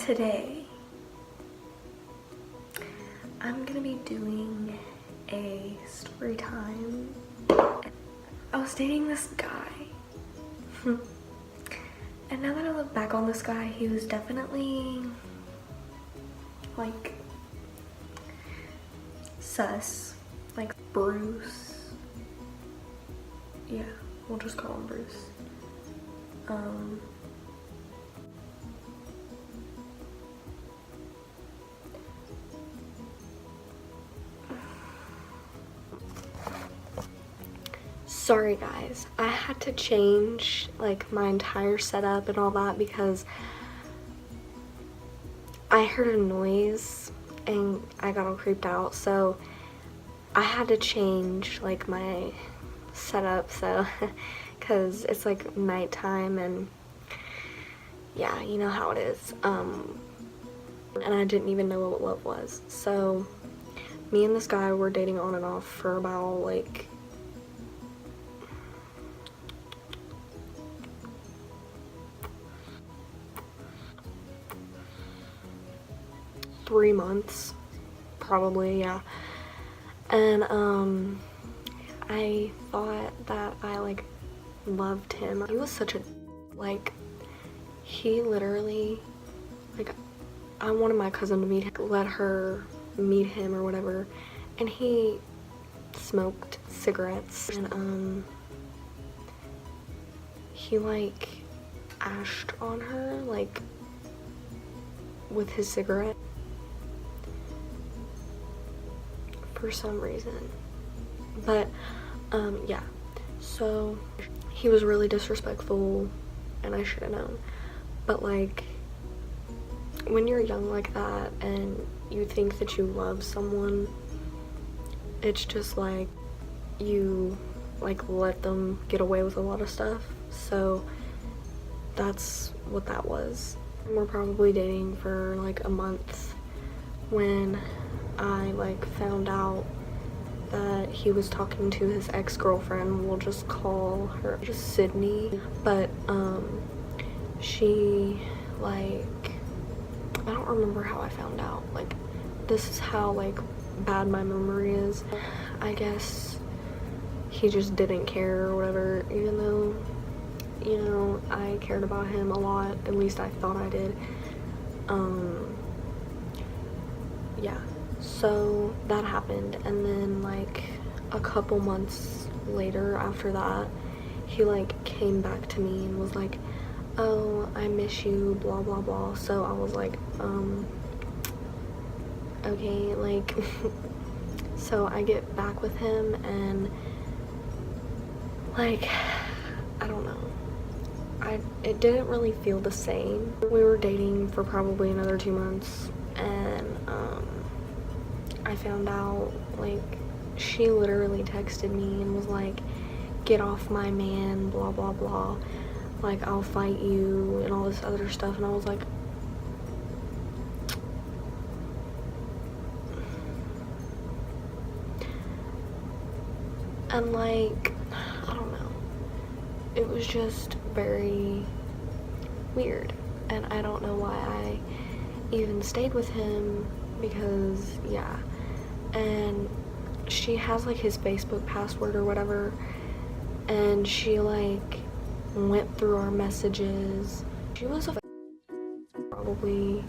today I'm gonna be doing a story time. I was dating this guy and now that I look back on this guy, he was definitely like sus, like Bruce. Yeah, we'll just call him Bruce. Sorry guys, I had to change like my entire setup and all that because I heard a noise and I got all creeped out, so I had to change like my setup, so because it's like nighttime and yeah, you know how it is. And I didn't even know what love was. So me and this guy were dating on and off for about like 3 months, probably, yeah. And I thought that I like loved him. He was such a like, he literally like, I wanted my cousin to meet him, let her meet him or whatever, and he smoked cigarettes and he like ashed on her like with his cigarette for some reason. But yeah, so he was really disrespectful and I should have known. But like, when you're young like that and you think that you love someone, it's just like you like let them get away with a lot of stuff. So that's what that was. We're probably dating for like a month when I like found out that he was talking to his ex-girlfriend. We'll just call her just Sydney. But she like, I don't remember how I found out. Like, this is how like bad my memory is. I guess he just didn't care or whatever, even though, you know, I cared about him a lot. At least I thought I did. Yeah, so that happened, and then like a couple months later after that, he like came back to me and was like, oh, I miss you, blah blah blah. So I was like, okay, like so I get back with him and like, I don't know, it didn't really feel the same. We were dating for probably another 2 months and I found out, like, she literally texted me and was like, get off my man, blah blah blah, like I'll fight you and all this other stuff. And I was like, and like, I don't know, it was just very weird and I don't know why I even stayed with him because yeah. And she has like his Facebook password or whatever, and she like went through our messages. She was probably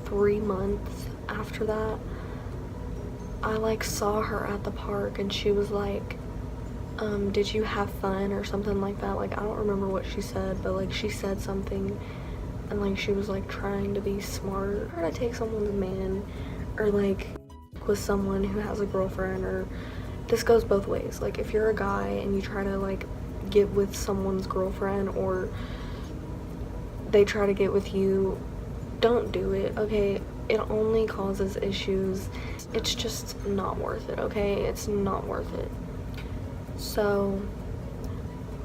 3 months after that. I like saw her at the park and she was like, did you have fun or something like that. Like, I don't remember what she said, but like she said something and like she was like trying to be smart or to take someone's man or like with someone who has a girlfriend. Or this goes both ways. Like, if you're a guy and you try to like get with someone's girlfriend or they try to get with you, don't do it, okay? It only causes issues. It's just not worth it, okay? It's not worth it. So,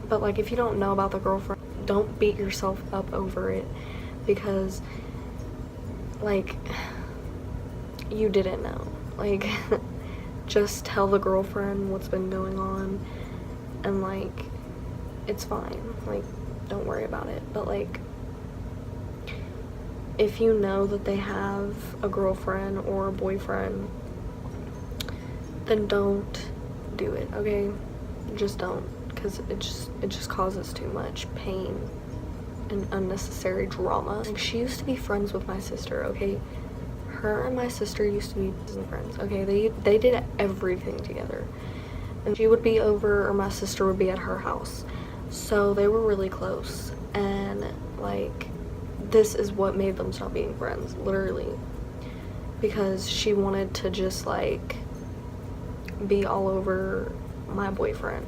but like, if you don't know about the girlfriend, don't beat yourself up over it because like, you didn't know. Like, just tell the girlfriend what's been going on and like, it's fine. Like, don't worry about it. But like, if you know that they have a girlfriend or a boyfriend, then don't do it, okay? Just don't, because it just causes too much pain and unnecessary drama. Like, she used to be friends with my sister, okay? Her and my sister used to be friends, okay? They did everything together. And she would be over, or my sister would be at her house. So they were really close. And, like, this is what made them stop being friends, literally. Because she wanted to just, like, be all over my boyfriend.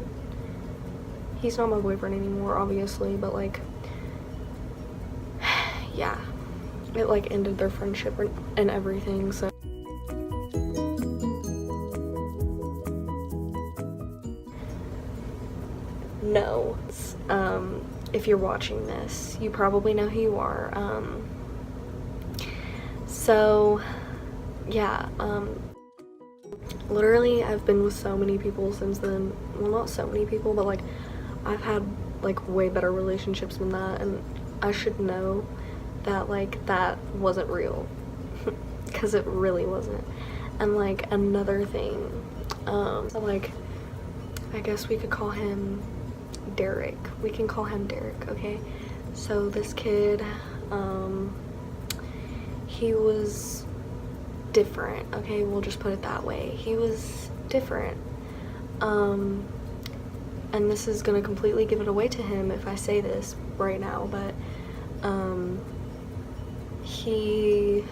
He's not my boyfriend anymore, obviously, but, like, yeah. It, like, ended their friendship and everything, so. No. If you're watching this, you probably know who you are. So, yeah, literally, I've been with so many people since then. Well, not so many people, but, like, I've had, like, way better relationships than that, and I should know that, like, that wasn't real. Because it really wasn't. And, like, another thing, so, like, I guess we could call him Derek. We can call him Derek, okay? So this kid, he was different, okay? We'll just put it that way. He was different. And this is gonna completely give it away to him if I say this right now, but he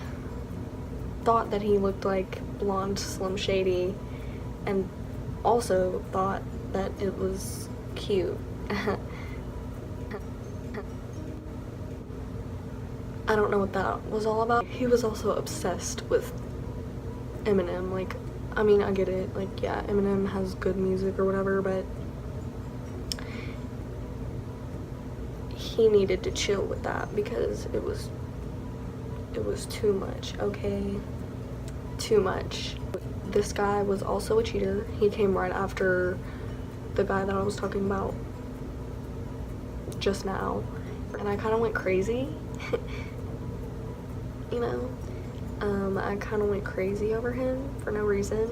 thought that he looked like blonde Slim Shady, and also thought that it was cute. I don't know what that was all about. He was also obsessed with Eminem. Like, I mean, I get it. Like, yeah, Eminem has good music or whatever, but he needed to chill with that because it was too much, okay? Too much. This guy was also a cheater. He came right after the guy that I was talking about just now, and I kind of went crazy. You know, I kind of went crazy over him for no reason.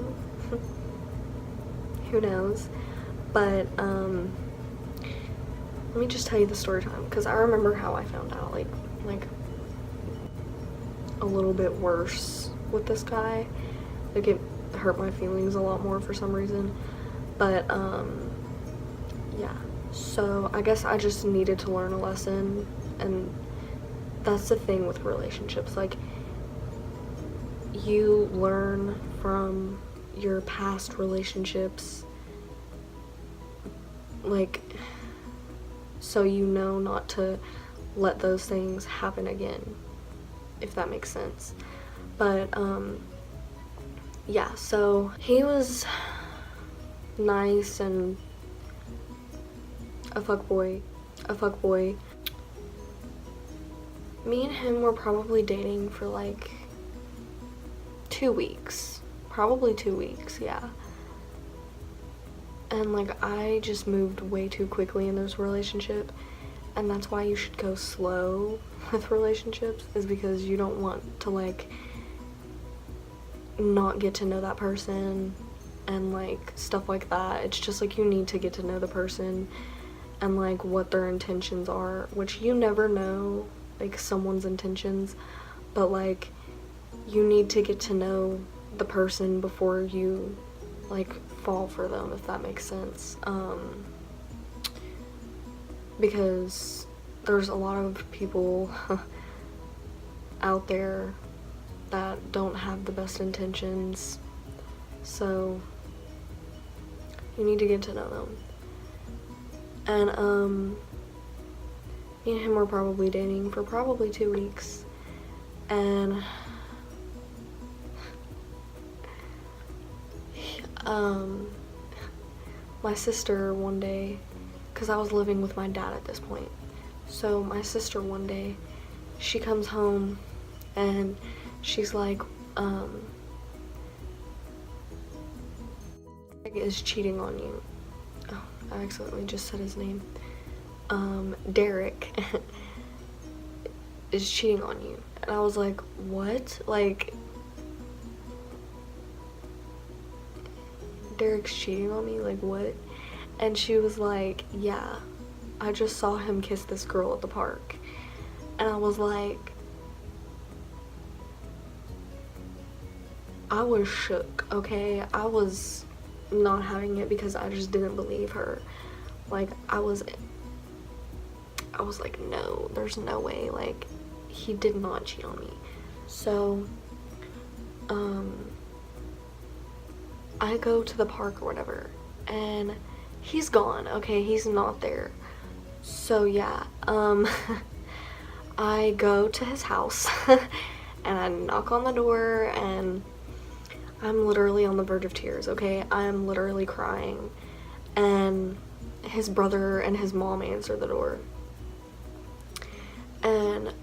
Who knows? But let me just tell you the story time, because I remember how I found out, like a little bit worse with this guy. Like, it hurt my feelings a lot more for some reason. But yeah, so I guess I just needed to learn a lesson, and that's the thing with relationships. Like, you learn from your past relationships, like, so you know not to let those things happen again, if that makes sense. But yeah, so he was nice and a fuckboy. Me and him were probably dating for like 2 weeks. Probably 2 weeks, yeah. And like, I just moved way too quickly in this relationship, and that's why you should go slow with relationships, is because you don't want to like not get to know that person and like stuff like that. It's just like, you need to get to know the person and like what their intentions are, which you never know, like, someone's intentions, but like, you need to get to know the person before you like fall for them, if that makes sense. Because there's a lot of people out there that don't have the best intentions, so you need to get to know them. And me and him were probably dating for probably 2 weeks, and my sister one day, because I was living with my dad at this point, so my sister one day, she comes home and she's like, is cheating on you. Oh, I accidentally just said his name. Derek is cheating on you. And I was like, what? Like, Derek's cheating on me? Like, what? And she was like, yeah, I just saw him kiss this girl at the park. And I was like, I was shook, okay? I was not having it because I just didn't believe her. Like, I was like, no, there's no way. Like, he did not cheat on me. So, I go to the park or whatever, and he's gone, okay? He's not there. So, yeah, I go to his house, and I knock on the door, and I'm literally on the verge of tears, okay? I'm literally crying, and his brother and his mom answer the door, and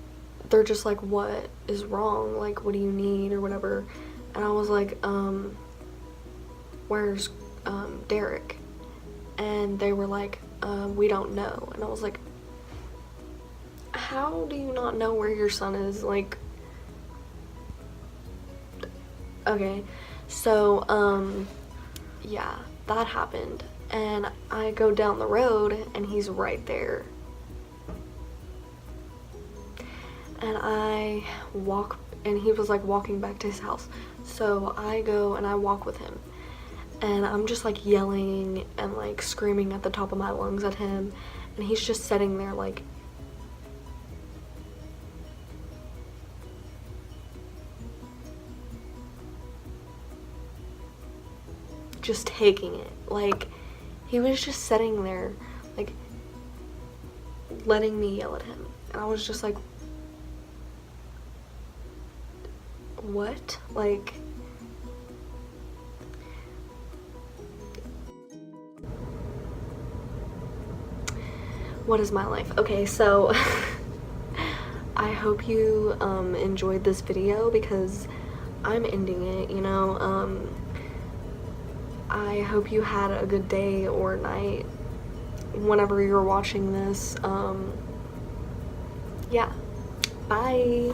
they're just like, what is wrong? Like, what do you need or whatever? And I was like, where's Derek? And they were like, we don't know. And I was like, how do you not know where your son is? Like, okay. So, yeah, that happened. And I go down the road and he's right there. And I walk, and he was like walking back to his house. So I go and I walk with him. And I'm just like yelling and like screaming at the top of my lungs at him. And he's just sitting there like, just taking it. Like, he was just sitting there like letting me yell at him. And I was just like, what? Like, what is my life? Okay, so I hope you enjoyed this video because I'm ending it, you know. I hope you had a good day or night whenever you're watching this. Yeah, bye.